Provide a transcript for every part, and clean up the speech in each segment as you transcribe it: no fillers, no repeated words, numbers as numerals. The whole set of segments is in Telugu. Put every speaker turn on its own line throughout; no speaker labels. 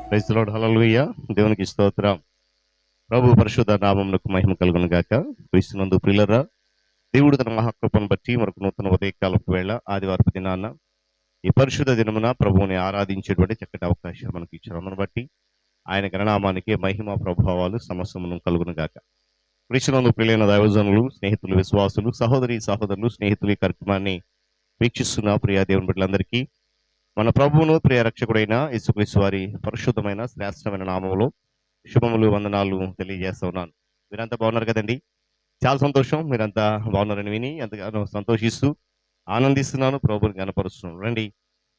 Praise the lord. హల్లెలూయా. దేవునికి స్తోత్రం. ప్రభు పరిశుద్ధ నామమునకు మహిమ కలుగును గాక. క్రీస్తునందు ప్రియులారా, దేవుడు తన మహాకృపను బట్టి మరొక నూతన ఉదయకాలపు వేళ ఆదివారపు దినాన ఈ పరిశుద్ధ దినమున ప్రభువుని ఆరాధించేటువంటి చక్కటి అవకాశం మనకి ఇచ్చారు. అందును బట్టి ఆయన గణనామానికి మహిమ ప్రభావాలు సమస్తమును కలుగును గాక. క్రీస్తునందు ప్రియులైన దైవజనులు, స్నేహితులు, విశ్వాసులు, సహోదరులు, స్నేహితులు ఈ కార్యక్రమాన్ని వీక్షిస్తున్న ప్రియా దేవుని బిడ్డలందరికీ మన ప్రభువును ప్రియ రక్షకుడైన యేసుక్రీస్తు వారి పరిశుద్ధమైన శ్రేష్టమైన నామములో శుభములు, వందనాలు తెలియజేస్తా ఉన్నాను. మీరంతా బాగున్నారు కదండి? చాలా సంతోషం. మీరంతా బాగున్నారని విని ఎంతగానో సంతోషిస్తూ ఆనందిస్తున్నాను, ప్రభువుని గణపరుస్తున్నాను. రండి,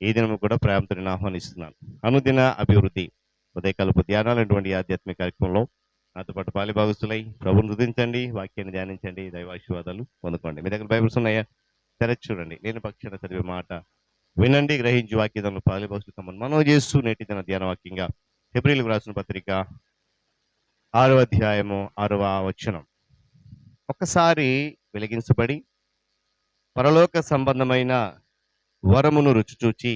ఈ దినము కూడా ప్రేమతో నేను ఆహ్వానిస్తున్నాను. అనుదిన అభివృద్ధి ఉదయకాలపు ధ్యానాలటువంటి ఆధ్యాత్మిక కార్యక్రమంలో నాతో పాటు పాలిభాగస్తులై ప్రభువుని హృదించండి, వాక్యాన్ని ధ్యానించండి, దైవాశీర్వాదాలు పొందుకోండి. మీ దగ్గర బైబిల్స్ ఉన్నాయా? తెరచి చూడండి. లేని పక్షాన చదివే మాట వినండి, గ్రహించి వాక్యదాన్ని పాలిభాగస్తులు మనం చేస్తూ నేటి దిన ధ్యాన వాక్యంగా హెబ్రీయులకు రాసిన పత్రిక 6వ అధ్యాయము 6వ వచనం. ఒక్కసారి వెలిగించబడి పరలోక సంబంధమైన వరమును రుచి చూచి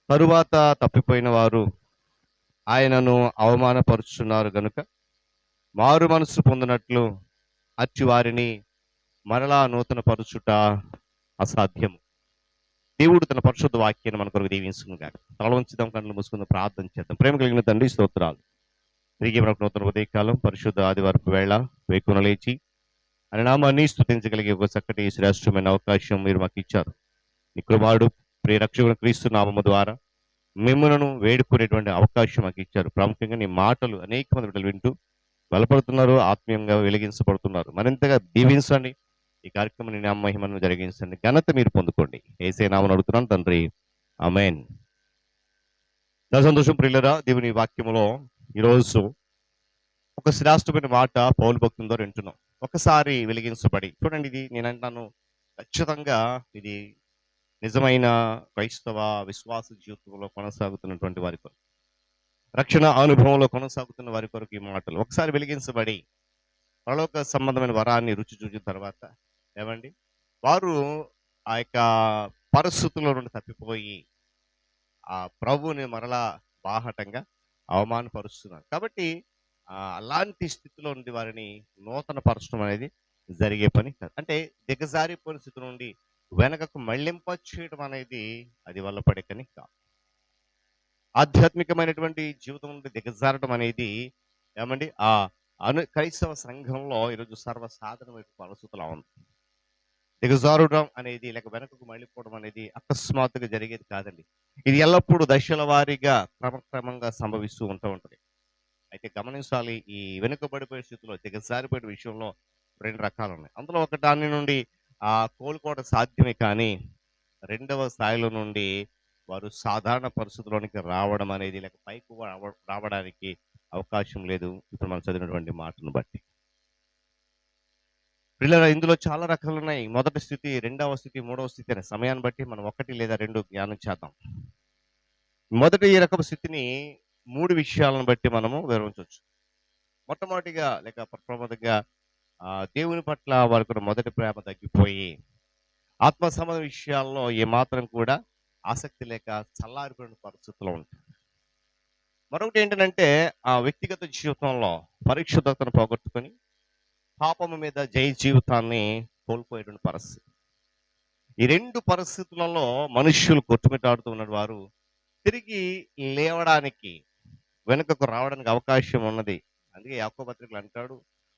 తరువాత తప్పిపోయిన వారు ఆయనను అవమానపరుచున్నారు గనుక మారు మనసు పొందినట్లు అచ్చి వారిని మరలా నూతన పరుచుట అసాధ్యము. దేవుడు తన పరిశుద్ధ వాక్యాన్ని మన కొరకు దీవించును గాక. తల ఉంచుదాం, కళ్ళు మూసుకుందాం, ప్రార్థన చేద్దాం. ప్రేమ కలిగిన తండ్రి, స్తోత్రాలు. తిరిగి మనకు నూతన ఉదయకాలం పరిశుద్ధ ఆదివారపు వేళ వేకున లేచి ఆయన నామాన్ని స్తుతించగలిగే ఒక చక్కటి శ్రేష్టమైన అవకాశం మీరు మాకు ఇచ్చారు. నీ కృపాడు ప్రియ రక్షకుడు క్రీస్తు నామము ద్వారా మిమ్మలను వేడుకునేటువంటి అవకాశం మాకు ఇచ్చారు. ప్రాముఖ్యంగా నీ మాటలు అనేక మంది బిడ్డలు వింటూ బలపడుతున్నారు, ఆత్మీయంగా వెలిగించబడుతున్నారు. మరింతగా దీవించండి. ఈ కార్యక్రమం నీ మహిమను జరిగించండి, ఘనత మీరు పొందుకోండి. యేసయ్య నామమున అడుగుతున్నాను తండ్రి, ఆమేన్. చాలా సంతోషం ప్రియులారా. దేవుని వాక్యములో ఈరోజు ఒక శ్రేష్టమైన మాట పౌలు భక్తుల ద్వారా వింటున్నాం. ఒకసారి వెలిగించబడి చూడండి. ఇది నేను అంటాను, ఖచ్చితంగా ఇది నిజమైన క్రైస్తవ విశ్వాస జీవితంలో కొనసాగుతున్నటువంటి వారి కొరకు, రక్షణ అనుభవంలో కొనసాగుతున్న వారి కొరకు ఈ మాటలు. ఒకసారి వెలిగించబడి పరలోక సంబంధమైన వరాన్ని రుచి చూసిన తర్వాత ఏమండి, వారు ఆ యొక్క పరిస్థితుల్లో నుండి తప్పిపోయి ఆ ప్రభువుని మరలా బాహటంగా అవమానపరుస్తున్నారు. కాబట్టి అలాంటి స్థితిలో నుండి వారిని నూతన పరచడం అనేది జరిగే పని కాదు. అంటే దిగజారిపోయిన స్థితి నుండి వెనకకు మళ్లింప చేయడం అనేది అది వల్ల పడే పని కాదు. ఆధ్యాత్మికమైనటువంటి జీవితం నుండి దిగజారడం అనేది ఏమండి ఆ క్రైస్తవ సంఘంలో ఈరోజు సర్వసాధారణమైన పరిస్థితులు ఉంది. దిగజారడం అనేది లేక వెనకకు మళ్ళీపోవడం అనేది అకస్మాత్తుగా జరిగేది కాదండి. ఇది ఎల్లప్పుడూ దశల వారీగా క్రమక్రమంగా సంభవిస్తూ ఉంటుంది. అయితే గమనించాలి, ఈ వెనుకబడిపోయే స్థితిలో దిగజారిపోయే విషయంలో 2 రకాలు ఉన్నాయి. అందులో ఒక దాని నుండి కోలుకోవడం సాధ్యమే, కానీ రెండవ స్థాయిలో నుండి వారు సాధారణ పరిస్థితుల్లోనికి రావడం అనేది లేక పైకి రావడానికి అవకాశం లేదు. ఇప్పుడు మనం చదివినటువంటి మాటను బట్టి పిల్లలు ఇందులో చాలా రకాలు ఉన్నాయి. మొదటి స్థితి, రెండవ స్థితి, మూడవ స్థితి అనే సమయాన్ని బట్టి మనం 1 లేదా 2 జ్ఞానం చేద్దాం. మొదటి ఈ రకపు స్థితిని 3 విషయాలను బట్టి మనము వివరించవచ్చు. మొట్టమొదటిగా లేక ప్రమాదంగా దేవుని పట్ల వారికి మొదటి ప్రేమ తగ్గిపోయి ఆత్మ సంబంధ విషయాల్లో ఏమాత్రం కూడా ఆసక్తి లేక చల్లారిపోయిన పరిస్థితుల్లో ఉంటాయి. మరొకటి ఏంటంటే ఆ వ్యక్తిగత జీవితంలో పరిశుద్ధతను పోగొట్టుకొని పాపము మీద జయ జీవితాన్ని కోల్పోయేటువంటి పరిస్థితి. ఈ 2 పరిస్థితులలో మనుష్యులు కొట్టుమిట్టాడుతూ ఉన్న వారు తిరిగి లేవడానికి, వెనుకకు రావడానికి అవకాశం ఉన్నది. అందుకే యాకోబు పత్రికలు అంటాడు,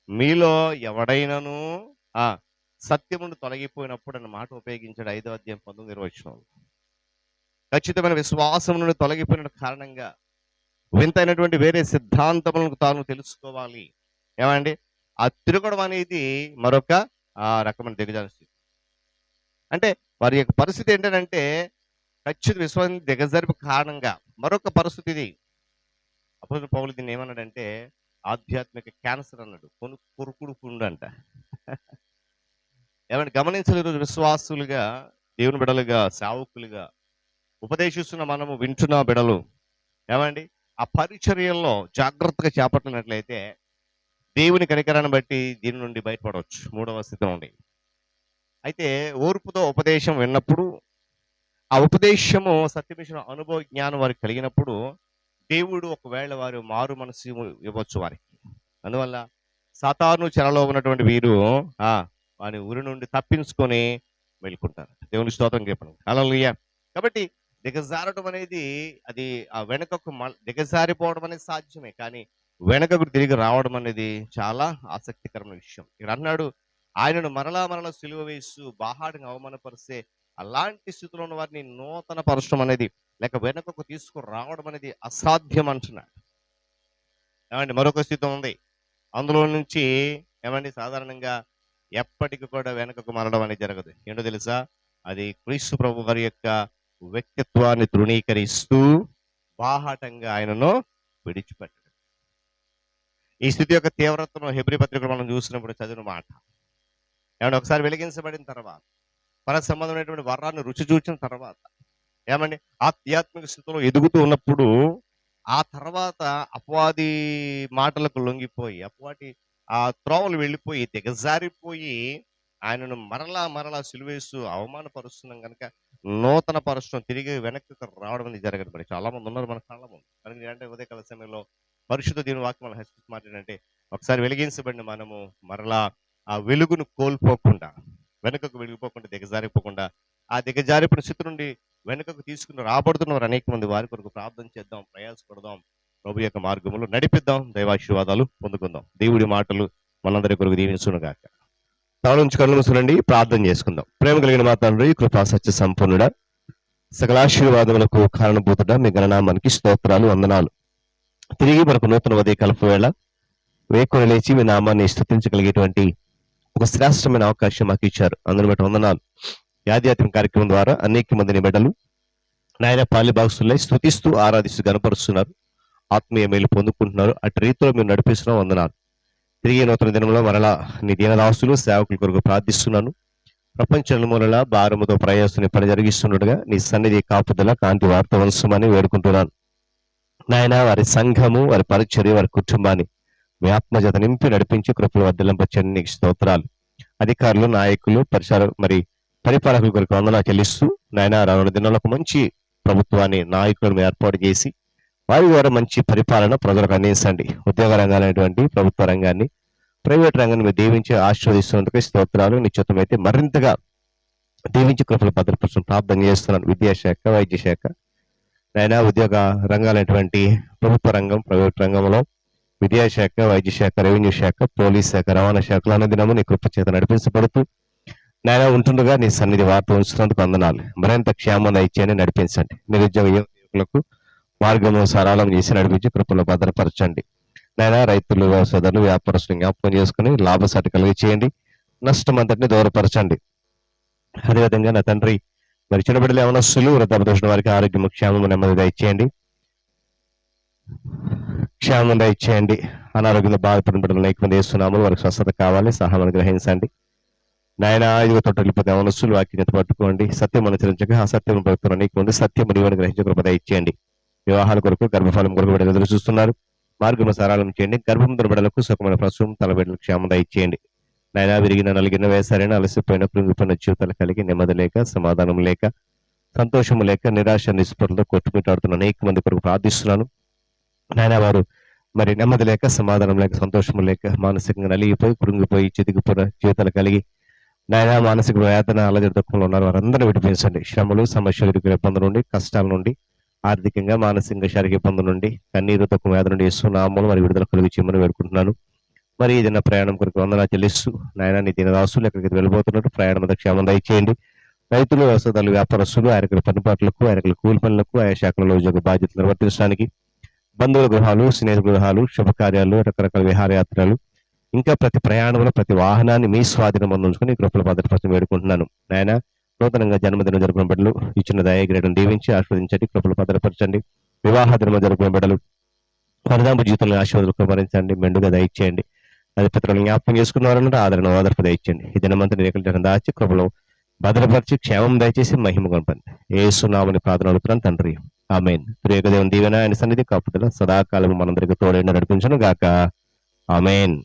మీలో ఎవడైనను సత్యమును తొలగిపోయినప్పుడు అన్న మాట ఉపయోగించాడు. 5వ అధ్యాయం 19-20 వచనంలో. ఖచ్చితమైన విశ్వాసం నుండి తొలగిపోయిన కారణంగా వింతైనటువంటి వేరే సిద్ధాంతములను తాను తెలుసుకోవాలి. ఏమండి, ఆ తిరగడం అనేది మరొక రకమైన దిగజారి స్థితి. అంటే వారి యొక్క పరిస్థితి ఏంటంటే ఖచ్చిత విశ్వాసం దిగజారిప కారణంగా మరొక పరిస్థితి ఇది. అపోస్తలుడు పౌలు దీన్ని ఏమన్నాడంటే ఆధ్యాత్మిక క్యాన్సర్ అన్నాడు. కొరుకుడు పుండు అంట. ఏమంటే గమనించాలి, ఈరోజు విశ్వాసులుగా, దేవుని బిడలుగా, సేవకులుగా ఉపదేశిస్తున్న మనము వింటున్న బిడలు ఏమండి ఆ పరిచర్యల్లో జాగ్రత్తగా చేపట్టినట్లయితే దేవుని కనికరాన్ని బట్టి దీని నుండి బయటపడవచ్చు, 3వ స్థితి నుండి. అయితే ఓర్పుతో ఉపదేశం విన్నప్పుడు, ఆ ఉపదేశము సత్యమిషన్ అనుభవ జ్ఞానం వారికి కలిగినప్పుడు దేవుడు ఒకవేళ వారు మారు మనసు ఇవ్వచ్చు వారికి. అందువల్ల సాతాను చెరలో ఉన్నటువంటి వీరు ఆ వారి ఊరి నుండి తప్పించుకొని వెళ్ళుకుంటారు. దేవుని స్తోత్రం చెప్పండి. హల్లెలూయా. కాబట్టి దిగజారడం అనేది అది ఆ వెనుకకు దిగజారిపోవడం అనేది సాధ్యమే. కానీ వెనుకకు తిరిగి రావడం అనేది చాలా ఆసక్తికరమైన విషయం. ఇక్కడ అన్నాడు, ఆయనను మరలా మరలా సిలువ వేసు బాహాటంగా అవమానపరిస్తే అలాంటి స్థితిలో ఉన్న వారిని నూతన పరచడం అనేది లేక వెనుకకు తీసుకురావడం అనేది అసాధ్యం అంటున్నాడు. ఏమండి, మరొక స్థితి ఉంది. అందులో నుంచి ఏమండి సాధారణంగా ఎప్పటికి కూడా వెనకకు మరడం అనేది జరగదు. ఏంటో తెలుసా? అది క్రీస్తు ప్రభు వారి యొక్క వ్యక్తిత్వాన్ని తృణీకరిస్తూ బాహాటంగా ఆయనను విడిచిపెట్టడం. ఈ స్థితి యొక్క తీవ్రతను హెబ్రీ పత్రికలో మనం చూసినప్పుడు చదివిన మాట. ఏమంటే ఒకసారి వెలిగించబడిన తర్వాత, పర సంబంధమైనటువంటి వరాన్ని రుచి చూచిన తర్వాత, ఏమండి ఆధ్యాత్మిక స్థితిలో ఎదుగుతూ ఉన్నప్పుడు ఆ తర్వాత అపవాది మాటలకు లొంగిపోయి అపవాది ఆ త్రోవలు వెళ్ళిపోయి దిగజారిపోయి ఆయనను మరలా మరలా సిలువేస్తూ అవమానపరుస్తున్నాం కనుక నూతన పరుస్తున్నాం, తిరిగి వెనక్కి రావడం అనేది జరగదు. మరి చాలా మంది ఉన్నారు మన చాలా మంది. కనుక అంటే ఉదయకాల సమయంలో పరిశుద్ధ దీని వాక్యం మనం హెచ్చరిస్తూ మాట్లాడంటే ఒకసారి వెలిగించబడిన మనము మరలా ఆ వెలుగును కోల్పోకుండా, వెనుకకు వెళ్ళిపోకుండా, దిగజారిపోకుండా ఆ దిగజారిపోయిన స్థితి నుండి వెనుకకు తీసుకుని రాబడుతున్నవారు అనేక మంది వారి కొరకు ప్రార్థన చేద్దాం, ప్రయాసపడదాం, ప్రభు యొక్క మార్గములు నడిపిద్దాం, దైవాశీర్వాదాలు పొందుకుందాం. దేవుడి మాటలు మనందరి కొరకు దీవించునుగాక. తల నుంచి కళ్ళు మూసుకునండి, ప్రార్థన చేసుకుందాం. ప్రేమ కలిగిన మా తండ్రి, కృపా సత్య సంపూర్ణుడ, సకలాశీర్వాదములకు కారణభూతుడ, మీ గణనామానికి స్తోత్రాలు, వందనాలు. తిరిగి మనకు నూతన ఉదయకాలపు వేళ వేకుని లేచి మీ నామాన్ని స్తుతించగలిగేటువంటి ఒక శ్రేష్టమైన అవకాశం మాకు ఇచ్చారు. అందుని బట్టి వందనాలు. ఆధ్యాత్మిక కార్యక్రమం ద్వారా అనేక మందిని బిడ్డలు నాయన పాలిభాగస్తులై స్తుతిస్తూ ఆరాధిస్తూ గనపరుస్తున్నారు, ఆత్మీయ మేలు పొందుకుంటున్నారు. అటు రీతిలో మీరు నడిపిస్తున్నాం, వందనాలు. తిరిగి నూతన దినంలో మరలా నీ దీనదాసులు సేవకుల కొరకు ప్రార్థిస్తున్నాను. ప్రపంచ మూలల భారముతో ప్రయాసాన్ని పని జరిగిస్తుండగా నీ సన్నిధి కాపుదల కాంతి వార్త వంశమని వేడుకుంటున్నాను. నాయన వారి సంఘము, వారి పరిచర్య, వారి కుటుంబాన్ని మీ ఆత్మజత నింపి నడిపించి కృపల వర్ధలింపచండి. నీకు స్తోత్రాలు. అధికారులు, నాయకులు, పరిపాలకుల కొరకు వందనాలు చెల్లిస్తూ నాయన రానున్న దినంలో ఒక మంచి ప్రభుత్వాన్ని, నాయకులను ఏర్పాటు చేసి వారి ద్వారా మంచి పరిపాలన ప్రజలకు అందించండి. ఉద్యోగ రంగాలైనటువంటి ప్రభుత్వ రంగాన్ని, ప్రైవేట్ రంగాన్ని మీరు దీవించి ఆశీర్వదిస్తున్నందుకు స్తోత్రాలు. నిశ్చితమైతే మరింతగా దీవించి కృపలు భద్రపరచడం ప్రార్థన చేస్తున్నాను. విద్యాశాఖ, వైద్య శాఖ, నాయన ఉద్యోగ రంగాలైనటువంటి ప్రభుత్వ రంగం, ప్రైవేట్ రంగంలో విద్యాశాఖ, వైద్య శాఖ, రెవెన్యూ శాఖ, పోలీస్ శాఖ, రవాణా శాఖలు అన్నదినము నీ కృప చేత నడిపించబడుతూ నాయన ఉంటుండగా నీ సన్నిధి వార్త ఉంచుతున్నందుకు వందనాలు. మరింత క్షేమంగా ఇచ్చేయని నడిపించండి. నిరుద్యోగ యువకులకు మార్గము సరళం చేసి నడిపించి కృపలో భద్రపరచండి. నాయన రైతులు, వ్యవసాయదారులు, వ్యాపారస్తులు జ్ఞాపకం చేసుకుని లాభసాటి కలిగి చేయండి. నష్టం అంతటిని దూరపరచండి. అదేవిధంగా నా తండ్రి మరి చిన్నబిడ్డలు యవనస్తులు, వృద్ధాప్య వారికి ఆరోగ్యం, క్షేమము, నెమ్మది దయచేయండి, క్షేమం దయచేయండి. అనారోగ్యంలో బాధపడిన బిడ్డలు అనేక మంది వేస్తున్నాము, వారికి స్వస్థత కావాలి, సహాయం గ్రహించండి. నాయన ఐదుగురు తొట్టెళ్ళిపోతే యవనస్తులు వాక్యత పట్టుకోండి, సత్యం అనుసరించక అసత్యం పడుతున్న అనేక మంది సత్యం నీవని గ్రహించే కృప దయచేయండి. వివాహాల కొరకు, గర్భఫలం కొరకు బిడ్డలు ఎదురు చూస్తున్నారు, మార్గం సరళం చేయండి. గర్భంతో బిడ్డలకు సుఖమైన ప్రసవం, తల బిడ్డలకు క్షేమం దయచేయండి. నాయన విరిగిన, నలిగిన, వేసారైన, అలసిపోయిన, కృంగిపోయిన జీవితాలు కలిగి నెమ్మది లేక, సమాధానం లేక, సంతోషము లేక, నిరాశ నిస్పృహలతో కొట్టుమిట్టాడుతున్న అనేక మంది కొరకు ప్రార్థిస్తున్నాను. నాయన వారు మరి నెమ్మది లేక, సమాధానం లేక, సంతోషము లేక, మానసికంగా నలిగిపోయి, కృంగిపోయి, చితికిపోయిన జీవితాలు కలిగి నాయన మానసిక వేదన, అలజడి దుఃఖంలో ఉన్నారు, వారందరూ విడిపించండి. శ్రమలు, సమస్యలు, ఇబ్బందుల నుండి, కష్టాల నుండి, ఆర్థికంగా, మానసికంగా, శారీరక ఇబ్బందుల నుండి, కన్నీరు, దుఃఖం, వేదన నుండి నామములు మరి విడుదల కలిగి చేయమని వేడుకుంటున్నాను. మరి ఏదైనా ప్రయాణం కొరకు వందనాలు చెల్లిస్తూ నాయన నీ దీనదాసులు ఎక్కడికి వెళ్ళిపోతున్నట్టు ప్రయాణం మీద క్షేమం దయచేయండి. రైతులు, వ్యవసాయదారులు, వ్యాపారస్తులు ఆయనకుల పనిపాట్లకు, ఆయనకుల కూలి పనులకు, ఆయా శాఖలలో ఉద్యోగ బాధ్యతలు నిర్వర్తించడానికి, బంధువుల గృహాలు, స్నేహితుల గృహాలు, శుభకార్యాలు, రకరకాల విహారయాత్రలు, ఇంకా ప్రతి ప్రయాణంలో ప్రతి వాహనాన్ని మీ స్వాధీనం అందించుకుని కృపల భద్రపరచడం వేడుకుంటున్నాను. నాయన నూతనంగా జన్మదినం జరుపుకున్న బిడ్డలు ఇచ్చిన దయగ్రేడను దీవించి ఆస్వాదించండి, కృపలు భద్రపరచండి. వివాహ దినం జరుపుకున్న బిడ్డలు పరిణామ జీవితంలో ఆశీర్వాదాలు భరించండి, మెండుగా దయచేయండి. అది పితరులను జ్ఞాపకం చేసుకున్న వారంటే ఆదరణ ఓదార్పు దయచేయండి. ఈ దినమంతా రేఖలు దాచి కృపలో భద్రపరిచి క్షేమం దయచేసి మహిమ కనపండి. యేసునామని ప్రార్థన అడుగుతున్నాను తండ్రి, ఆమేన్. త్రియేక దేవుని దీవెన, ఆయన సన్నిధి కాపుదల సదాకాలం మనందరికీ తోడైన నడిపించను గాక. ఆమేన్.